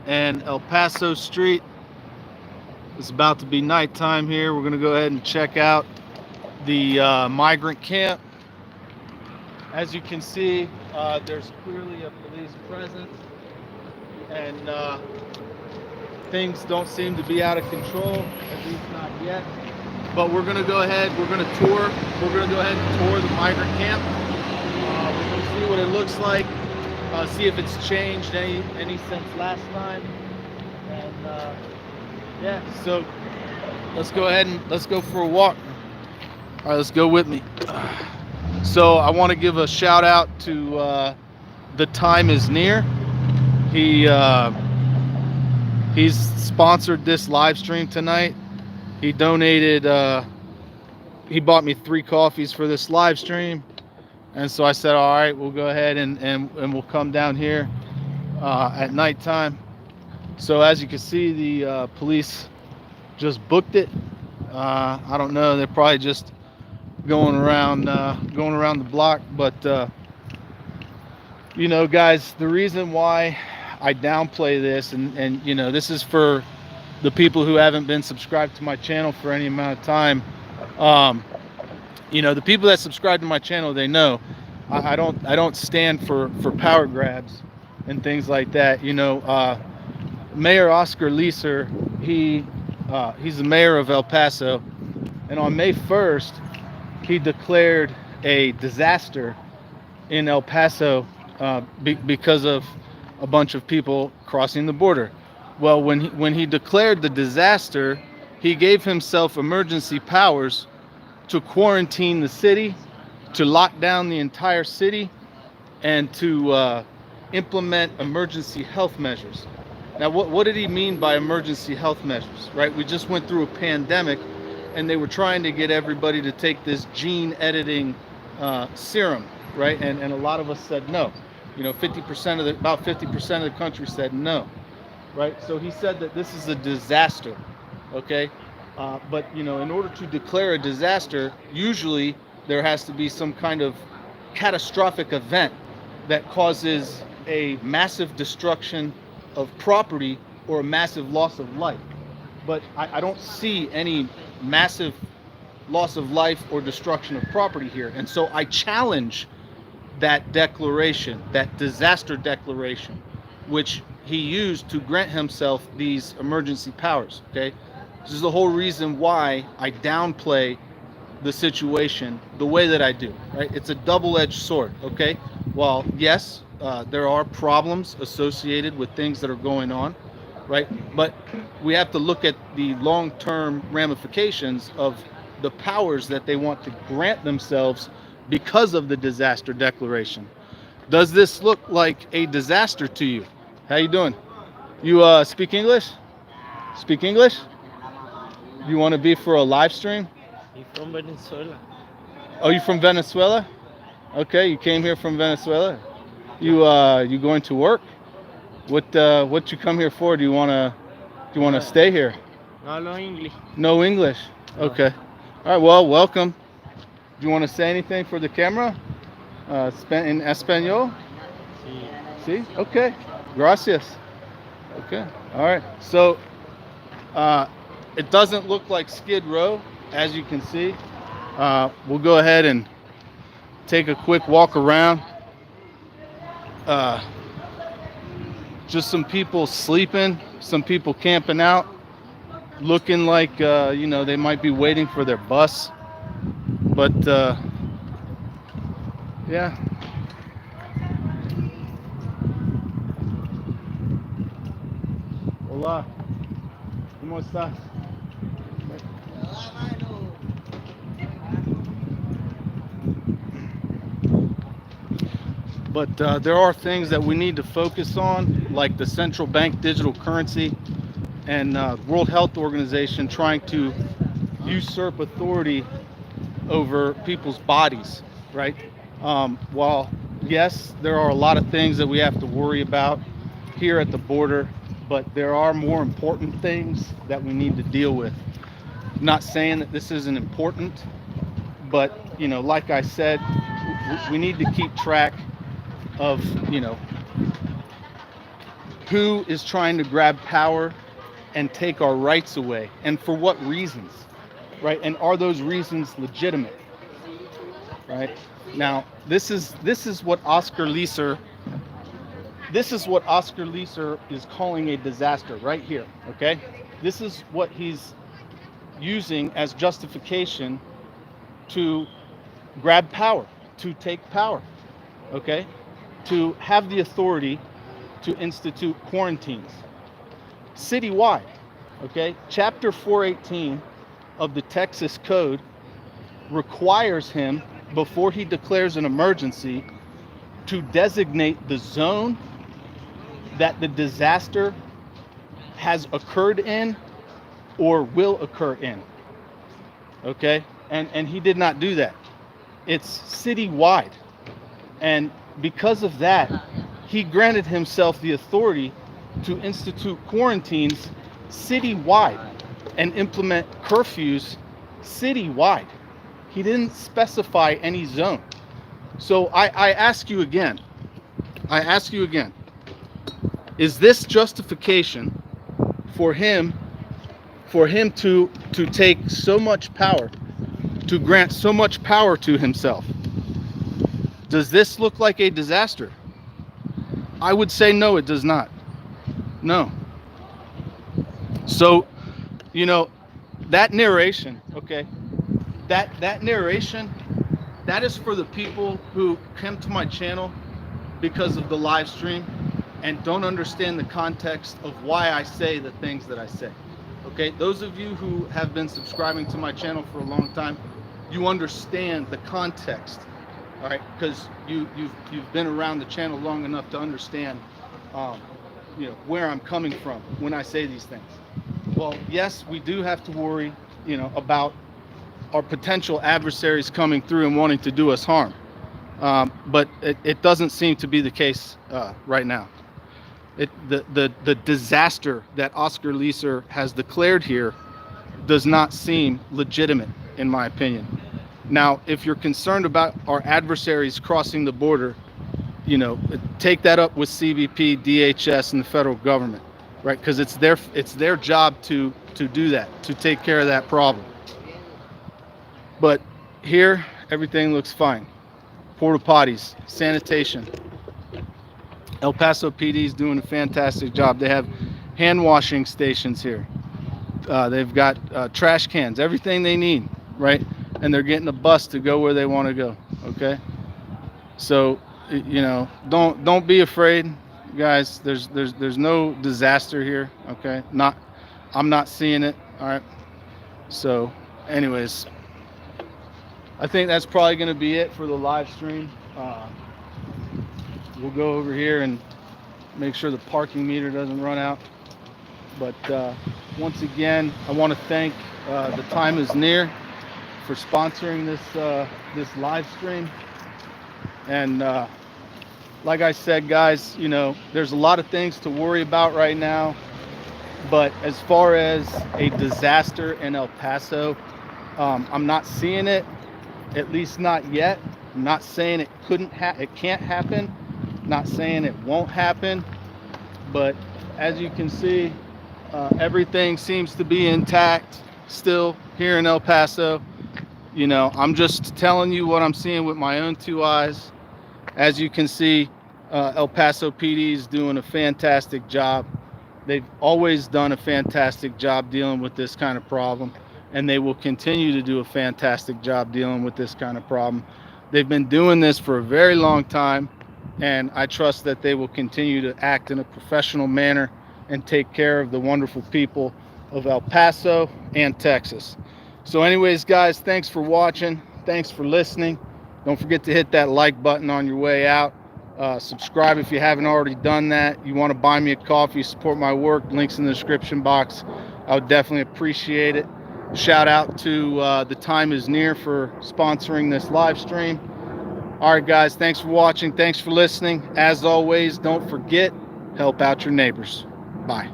and El Paso Street. It's about to be nighttime here. We're going to go ahead and check out the migrant camp. As you can see, there's clearly a police presence, and things don't seem to be out of control, at least not yet. But we're going to go ahead, we're going to tour. We're going to go ahead and tour the migrant camp. We're going to see what it looks like, see if it's changed any since last time. And yeah, so let's go ahead and let's go for a walk. All right, let's go with me. So I want to give a shout out to The Time Is Near. He's sponsored this live stream tonight. He donated, he bought me 3 coffees for this live stream. And so I said, all right, we'll go ahead and we'll come down here at nighttime. So as you can see, the police just booked it. I don't know, they're probably just going around the block. But you know, guys, the reason why I downplay this, and you know, this is for the people who haven't been subscribed to my channel for any amount of time. You know, the people that subscribe to my channel, they know I don't stand for power grabs and things like that. You know, Mayor Oscar Leeser, he's the mayor of El Paso, and on May 1st, he declared a disaster in El Paso because of a bunch of people crossing the border. Well, when he declared the disaster, he gave himself emergency powers to quarantine the city, to lock down the entire city, and to implement emergency health measures. Now, what did he mean by emergency health measures, right? We just went through a pandemic, and they were trying to get everybody to take this gene editing serum, right? And a lot of us said no. You know, about 50% of the country said no, right? So he said that this is a disaster, okay? But you know, in order to declare a disaster, usually there has to be some kind of catastrophic event that causes a massive destruction of property or a massive loss of life. But I don't see any massive loss of life or destruction of property here. And so I challenge that declaration, that disaster declaration, which he used to grant himself these emergency powers, okay? This is the whole reason why I downplay the situation the way that I do, right? It's a double-edged sword, okay? While yes, there are problems associated with things that are going on, right? But we have to look at the long-term ramifications of the powers that they want to grant themselves because of the disaster declaration. Does this look like a disaster to you? How you doing? You speak English? Speak English? You want to be for a live stream? I'm from Venezuela. Oh, you from Venezuela? Okay, you came here from Venezuela. You going to work? What you come here for? Do you wanna stay here? No English. No English. Okay. All right. Well, welcome. Do you want to say anything for the camera? In español? Sí. Sí. Okay. Gracias. Okay. All right. So it doesn't look like Skid Row, as you can see. We'll go ahead and take a quick walk around. Just some people sleeping, some people camping out, looking like you know, they might be waiting for their bus. But yeah. Hola. ¿Cómo estás? But there are things that we need to focus on, like the central bank digital currency and World Health Organization trying to usurp authority over people's bodies, right? While yes, there are a lot of things that we have to worry about here at the border, but there are more important things that we need to deal with. I'm not saying that this isn't important, but you know, like I said, we need to keep track of, you know, who is trying to grab power and take our rights away, and for what reasons, right? And are those reasons legitimate, right? Now, this is what Oscar Leeser is calling a disaster right here, okay? This is what he's using as justification to grab power, to take power, okay? To have the authority to institute quarantines citywide, okay? Chapter 418 of the Texas Code requires him, before he declares an emergency, to designate the zone that the disaster has occurred in or will occur in, okay? And he did not do that. It's citywide. And because of that, he granted himself the authority to institute quarantines citywide and implement curfews citywide. He didn't specify any zone. So I ask you again, is this justification for him to take so much power, to grant so much power to himself? Does this look like a disaster? I would say no, it does not. No. So, that narration, okay, that narration, that is for the people who come to my channel because of the live stream and don't understand the context of why I say the things that I say. Okay, those of you who have been subscribing to my channel for a long time, you understand the context, all right? Because you've been around the channel long enough to understand, where I'm coming from when I say these things. Well, yes, we do have to worry, about our potential adversaries coming through and wanting to do us harm, but it doesn't seem to be the case right now. The disaster that Oscar Leeser has declared here does not seem legitimate, in my opinion. Now, if you're concerned about our adversaries crossing the border, take that up with CBP, DHS, and the federal government, right? Because it's their job to do that, to take care of that problem. But here, everything looks fine. Porta potties, sanitation. El Paso PD is doing a fantastic job. They have hand washing stations here. They've got trash cans, everything they need, right? And they're getting a bus to go where they want to go. Okay. So, don't be afraid, guys. There's no disaster here. Okay. I'm not seeing it. All right. So, anyways, I think that's probably going to be it for the live stream. We'll go over here and make sure the parking meter doesn't run out. But once again, I want to thank The Time Is Near for sponsoring this live stream. And like I said, guys, there's a lot of things to worry about right now. But as far as a disaster in El Paso, I'm not seeing it, at least not yet. I'm not saying it can't happen. Not saying it won't happen, but as you can see, everything seems to be intact still here in El Paso. I'm just telling you what I'm seeing with my own two eyes. As you can see, El Paso PD is doing a fantastic job. They've always done a fantastic job dealing with this kind of problem, and they will continue to do a fantastic job dealing with this kind of problem. They've been doing this for a very long time, and I trust that they will continue to act in a professional manner and take care of the wonderful people of El Paso and Texas. So anyways, guys, thanks for watching. Thanks for listening. Don't forget to hit that like button on your way out. Subscribe if you haven't already done that. You want to buy me a coffee, support my work, links in the description box. I would definitely appreciate it. Shout out to The Time Is Near for sponsoring this live stream. All right, guys, thanks for watching. Thanks for listening. As always, don't forget, help out your neighbors. Bye.